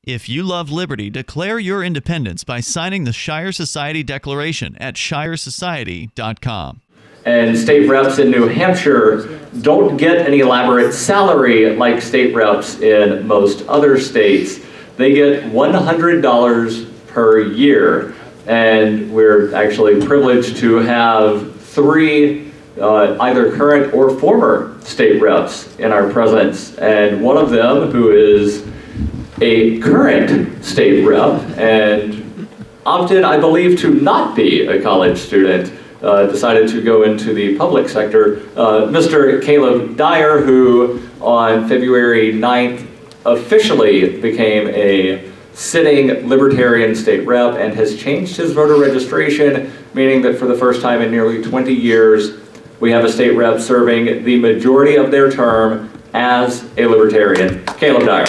If you love liberty, declare your independence by signing the Shire Society Declaration at shiresociety.com. And state reps in New Hampshire don't get an elaborate salary like state reps in most other states. They get $100 per year. And we're actually privileged to have 3 either current or former state reps in our presence. And one of them, who is a current state rep and opted, I believe, to not be a college student, decided to go into the public sector, Mr. Caleb Dyer, who on February 9th officially became a sitting Libertarian state rep and has changed his voter registration, meaning that for the first time in nearly 20 years, we have a state rep serving the majority of their term as a Libertarian. Caleb Dyer.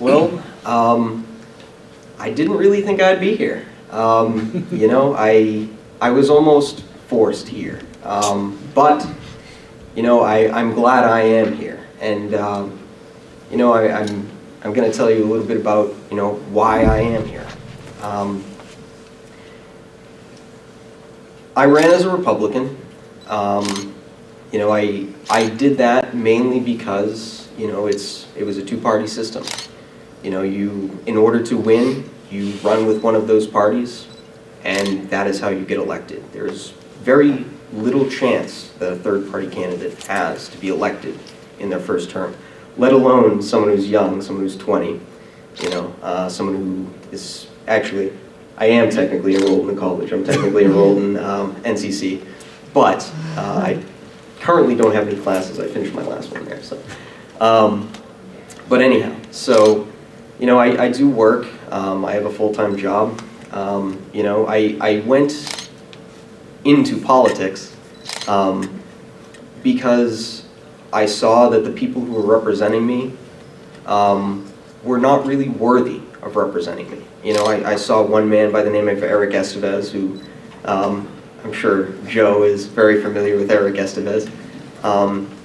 Well, I didn't really think I'd be here. You know, I was almost forced here. But, you know, I'm glad I am here. And, you know, I'm going to tell you a little bit about, you know, why I am here. I ran as a Republican. You know, I did that mainly because, you know, it was a two-party system. You know, in order to win, you run with one of those parties, and that is how you get elected. There's very little chance that a third-party candidate has to be elected in their first term, let alone someone who's young, someone who's 20, you know, someone who is actually, I am technically enrolled in college. I'm technically enrolled in NCC, but I currently don't have any classes. I finished my last one there, so. But anyhow, so, you know, I do work. I have a full-time job. You know, I went into politics because I saw that the people who were representing me were not really worthy of representing me. You know, I saw one man by the name of Eric Estevez, who I'm sure Joe is very familiar with Eric Estevez.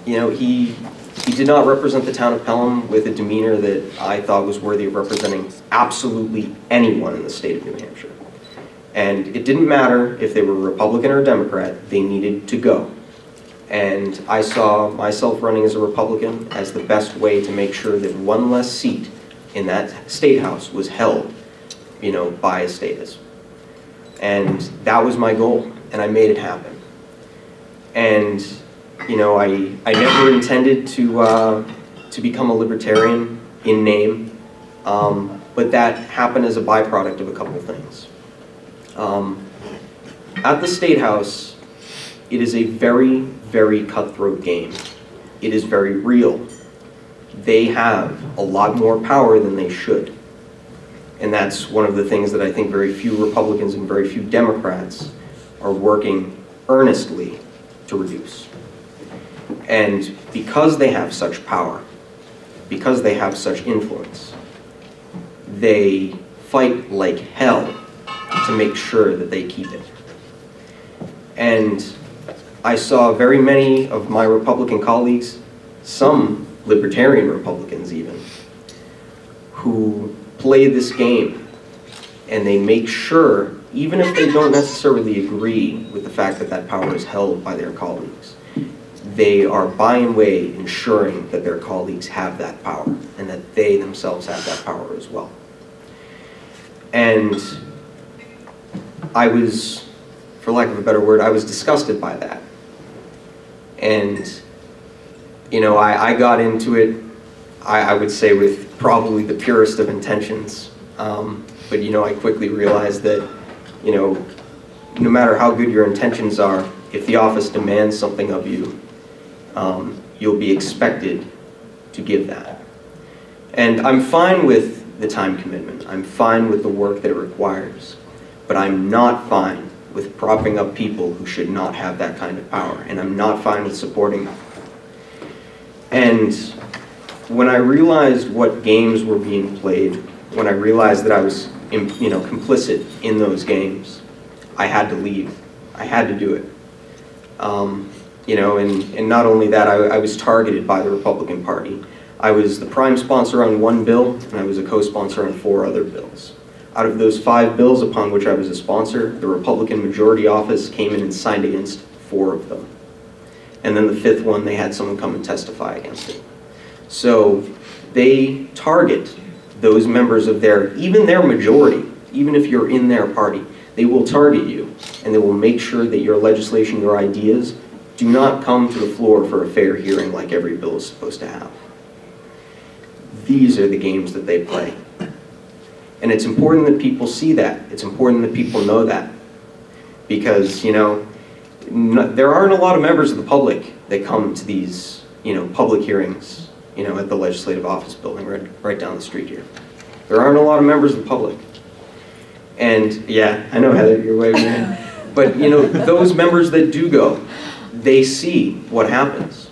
You know, he did not represent the town of Pelham with a demeanor that I thought was worthy of representing absolutely anyone in the state of New Hampshire. And it didn't matter if they were Republican or Democrat, they needed to go. And I saw myself running as a Republican as the best way to make sure that one less seat in that state house was held, you know, by a statist. And that was my goal, and I made it happen. And you know, I never intended to become a Libertarian in name, but that happened as a byproduct of a couple things. At the State House, it is a very, very cutthroat game. It is very real. They have a lot more power than they should. And that's one of the things that I think very few Republicans and very few Democrats are working earnestly to reduce. And because they have such power, because they have such influence, they fight like hell to make sure that they keep it. And I saw very many of my Republican colleagues, some Libertarian Republicans even, who play this game, and they make sure, even if they don't necessarily agree with the fact that that power is held by their colleagues, they are by and way ensuring that their colleagues have that power and that they themselves have that power as well. And I was, for lack of a better word, I was disgusted by that. And, you know, I got into it, I would say, with probably the purest of intentions. But, you know, I quickly realized that, you know, no matter how good your intentions are, if the office demands something of you, you'll be expected to give that. And I'm fine with the time commitment. I'm fine with the work that it requires. But I'm not fine with propping up people who should not have that kind of power. And I'm not fine with supporting them. And when I realized what games were being played, when I realized that I was, you know, complicit in those games, I had to leave. I had to do it. You know, and not only that, I was targeted by the Republican Party. I was the prime sponsor on one bill, and I was a co-sponsor on 4 other bills. Out of those 5 bills upon which I was a sponsor, the Republican majority office came in and signed against 4 of them. And then the 5th one, they had someone come and testify against it. So they target those members of even their majority, even if you're in their party, they will target you, and they will make sure that your legislation, your ideas, do not come to the floor for a fair hearing like every bill is supposed to have. These are the games that they play. And it's important that people see that. It's important that people know that. Because, you know, there aren't a lot of members of the public that come to these, you know, public hearings, you know, at the Legislative Office Building right down the street here. There aren't a lot of members of the public. And, yeah, I know, Heather, you're waving your hand. But, you know, those members that do go, they see what happens,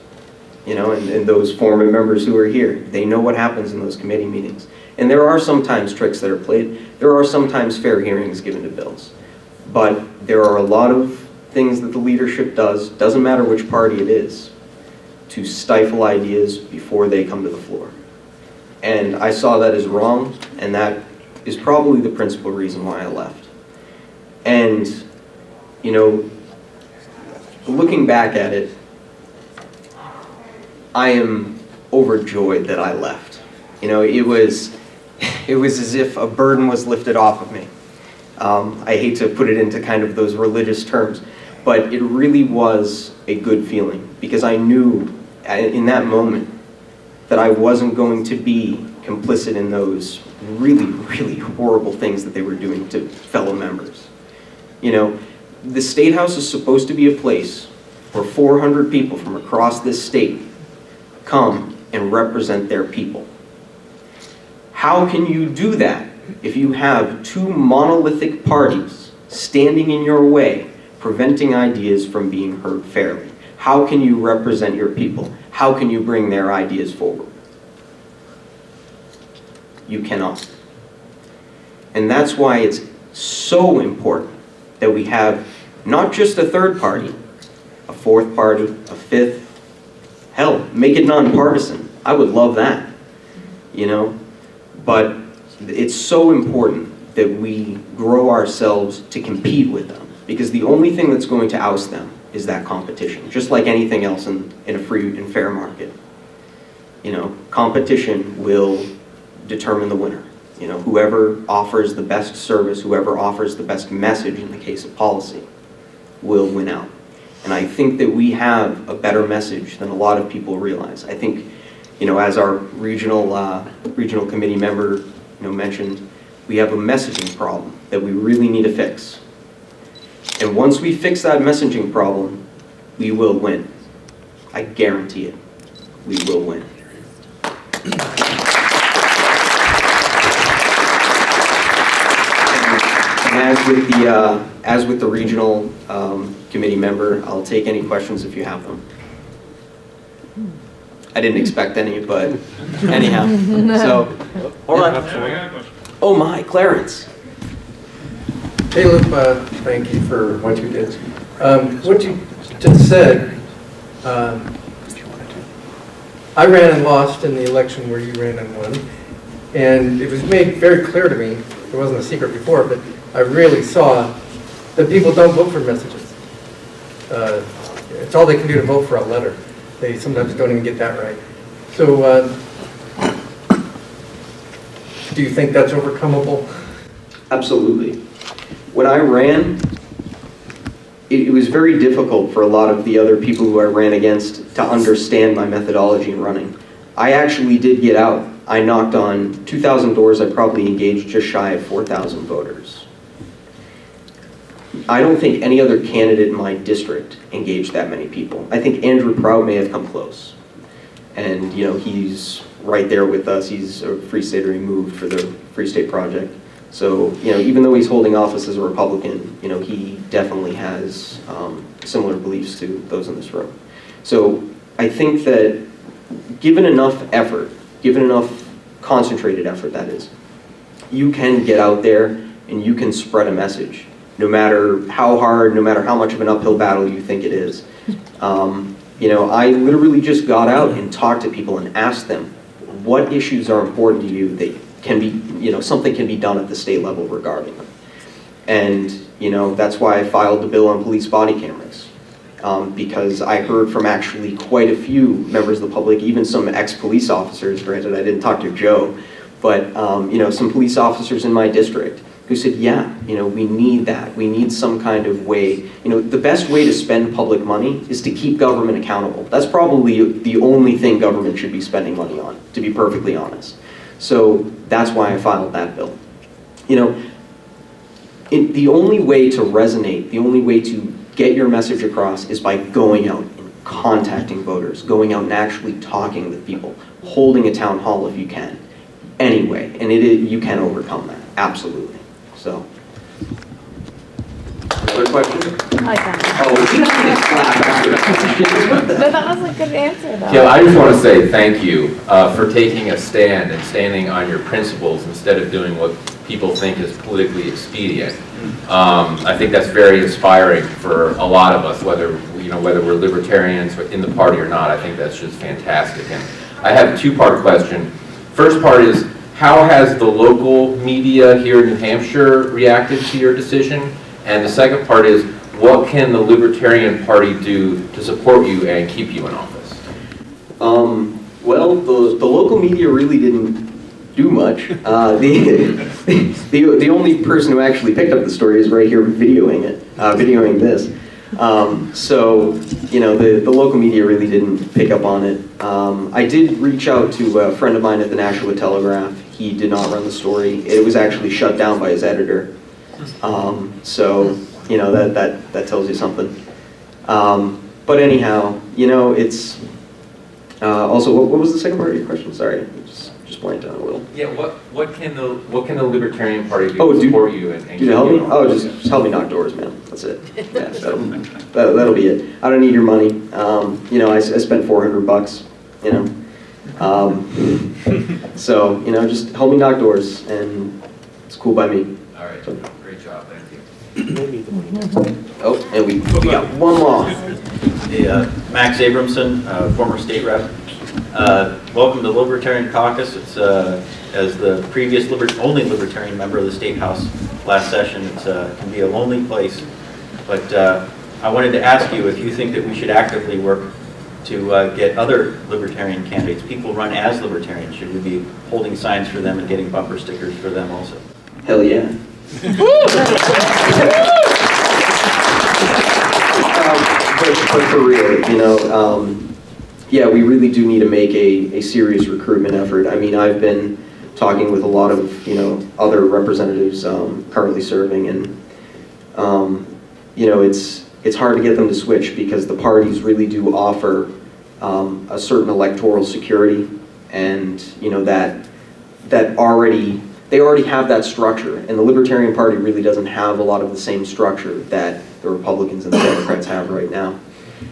you know, and those former members who are here, they know what happens in those committee meetings. And there are sometimes tricks that are played. There are sometimes fair hearings given to bills. But there are a lot of things that the leadership does, doesn't matter which party it is, to stifle ideas before they come to the floor. And I saw that as wrong, and that is probably the principal reason why I left. And, you know, looking back at it, I am overjoyed that I left. You know, it was as if a burden was lifted off of me. I hate to put it into kind of those religious terms, but it really was a good feeling, because I knew in that moment that I wasn't going to be complicit in those really, really horrible things that they were doing to fellow members. You know, the State House is supposed to be a place where 400 people from across this state come and represent their people. How can you do that if you have 2 monolithic parties standing in your way, preventing ideas from being heard fairly? How can you represent your people? How can you bring their ideas forward? You cannot. And that's why it's so important that we have not just a 3rd party, a 4th party, a 5th. Hell, make it nonpartisan. I would love that, you know? But it's so important that we grow ourselves to compete with them, because the only thing that's going to oust them is that competition, just like anything else in a free and fair market. You know, competition will determine the winner. You know, whoever offers the best service, whoever offers the best message in the case of policy, will win out. And I think that we have a better message than a lot of people realize. I think, you know, as our regional committee member, you know, mentioned, we have a messaging problem that we really need to fix. And once we fix that messaging problem, we will win. I guarantee it. We will win. And as with the regional committee member, I'll take any questions if you have them. I didn't expect any, but anyhow. So, hold on. Oh my, Clarence. Caleb, thank you for what you did. What you just said, I ran and lost in the election where you ran and won. And it was made very clear to me, it wasn't a secret before, but I really saw that people don't vote for messages. It's all they can do to vote for a letter. They sometimes don't even get that right. So, do you think that's overcomable? Absolutely. When I ran, it was very difficult for a lot of the other people who I ran against to understand my methodology in running. I actually did get out. I knocked on 2,000 doors. I probably engaged just shy of 4,000 voters. I don't think any other candidate in my district engaged that many people. I think Andrew Proud may have come close. And, you know, he's right there with us. He's a Free Stater. He moved for the Free State Project. So, you know, even though he's holding office as a Republican, you know, he definitely has similar beliefs to those in this room. So I think that given enough effort, given enough concentrated effort, that is, you can get out there and you can spread a message, no matter how hard, no matter how much of an uphill battle you think it is. You know, I literally just got out and talked to people and asked them, what issues are important to you that can be, you know, something can be done at the state level regarding them. And, you know, that's why I filed the bill on police body cameras. Because I heard from actually quite a few members of the public, even some ex-police officers, granted I didn't talk to Joe, but, you know, some police officers in my district who said, yeah, you know, we need that. We need some kind of way. You know, the best way to spend public money is to keep government accountable. That's probably the only thing government should be spending money on, to be perfectly honest. So that's why I filed that bill. You know, the only way to resonate, the only way to get your message across is by going out and contacting voters, going out and actually talking with people, holding a town hall if you can. Anyway, and you can overcome that, absolutely. So, other questions? I like that. Oh, But that was a good answer, though. Yeah, I just want to say thank you for taking a stand and standing on your principles instead of doing what people think is politically expedient. I think that's very inspiring for a lot of us, whether we're libertarians in the party or not. I think that's just fantastic. And I have a two-part question. First part is, how has the local media here in New Hampshire reacted to your decision? And the second part is, what can the Libertarian Party do to support you and keep you in office? Well, the local media really didn't do much. The only person who actually picked up the story is right here videoing this. So, you know, the local media really didn't pick up on it. I did reach out to a friend of mine at the Nashua Telegraph. He did not run the story. It was actually shut down by his editor. So, you know, that tells you something. But anyhow, you know, it's also, what was the second part of your question? Sorry, just blanked out a little. Yeah, what can the Libertarian Party do Oh, to support you and keep to help you me? in Oh, office? just help me knock doors, man. That's it. Yeah, that'll be it. I don't need your money. You know, I spent $400, you know. So, you know, just help me knock doors, and it's cool by me. All right, great job, thank you. Oh, and we got one more. Hey, Max Abramson, former state rep. Welcome to Libertarian Caucus. It's as the previous only Libertarian member of the State House last session. It can be a lonely place, but I wanted to ask you if you think that we should actively work to get other Libertarian candidates. People run as Libertarians. Should we be holding signs for them and getting bumper stickers for them also? Hell yeah. But for real, you know, yeah, we really do need to make a serious recruitment effort. I mean, I've been talking with a lot of, you know, other representatives currently serving, and, you know, it's hard to get them to switch because the parties really do offer a certain electoral security, and, you know, they already have that structure, and the Libertarian Party really doesn't have a lot of the same structure that the Republicans and the Democrats have right now.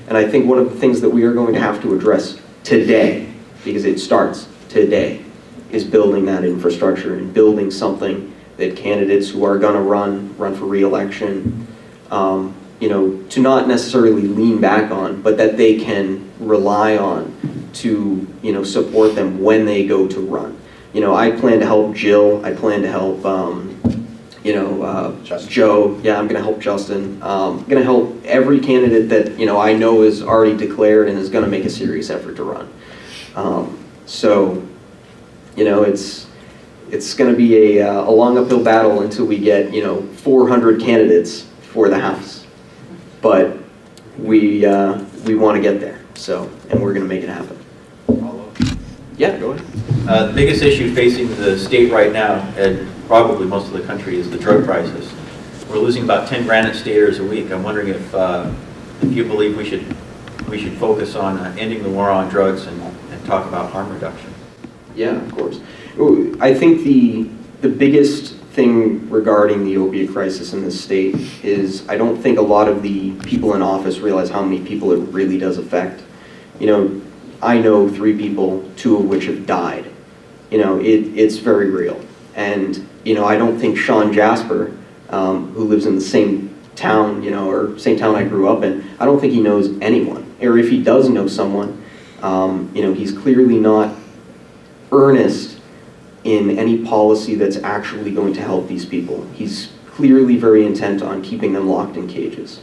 And I think one of the things that we are going to have to address today, because it starts today, is building that infrastructure and building something that candidates who are going to run for re-election, you know, to not necessarily lean back on, but that they can rely on to, you know, support them when they go to run. You know, I plan to help Jill. I plan to help, you know, Joe. Yeah, I'm going to help Justin. I'm going to help every candidate that, you know, I know is already declared and is going to make a serious effort to run. So, you know, it's going to be a long uphill battle until we get, you know, 400 candidates for the House. But we want to get there. So, and we're going to make it happen. Yeah, go ahead. The biggest issue facing the state right now, and probably most of the country, is the drug crisis. We're losing about 10 granite staters a week. I'm wondering if you believe we should focus on ending the war on drugs and talk about harm reduction. Yeah, of course. I think the biggest thing regarding the opiate crisis in this state is I don't think a lot of the people in office realize how many people it really does affect. You know, I know 3 people, 2 of which have died. You know, it's very real. And, you know, I don't think Sean Jasper, who lives in the same town, or same town I grew up in, I don't think he knows anyone. Or if he does know someone, he's clearly not earnest in any policy that's actually going to help these people. He's clearly very intent on keeping them locked in cages.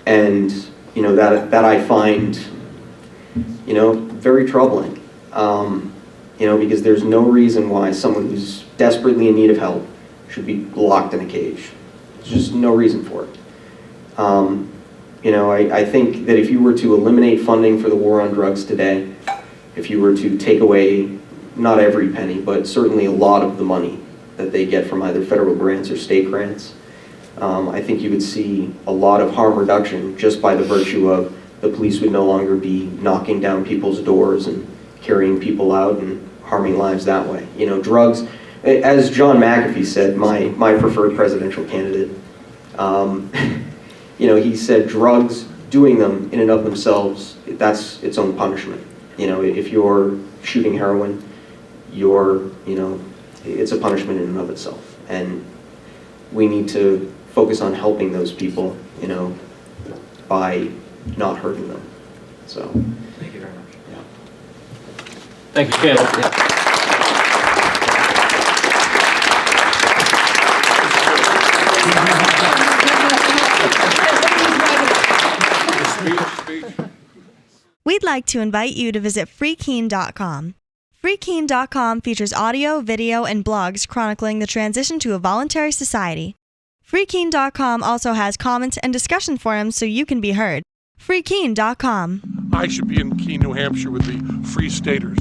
And, that I find, very troubling. Because there's no reason why someone who's desperately in need of help should be locked in a cage. There's just no reason for it. I think that if you were to eliminate funding for the war on drugs today, if you were to take away, not every penny, but certainly a lot of the money that they get from either federal grants or state grants, I think you would see a lot of harm reduction just by the virtue of the police would no longer be knocking down people's doors and carrying people out and harming lives that way. Drugs, as John McAfee said, my preferred presidential candidate, he said drugs, doing them in and of themselves, that's its own punishment. If you're shooting heroin, it's a punishment in and of itself. And we need to focus on helping those people, by not hurting them. So. Thank you very much. Yeah. Thank you, Caleb. We'd like to invite you to visit freekeen.com. Freekeen.com features audio, video, and blogs chronicling the transition to a voluntary society. Freekeen.com also has comments and discussion forums so you can be heard. Freekeen.com. I should be in Keene, New Hampshire with the Free Staters.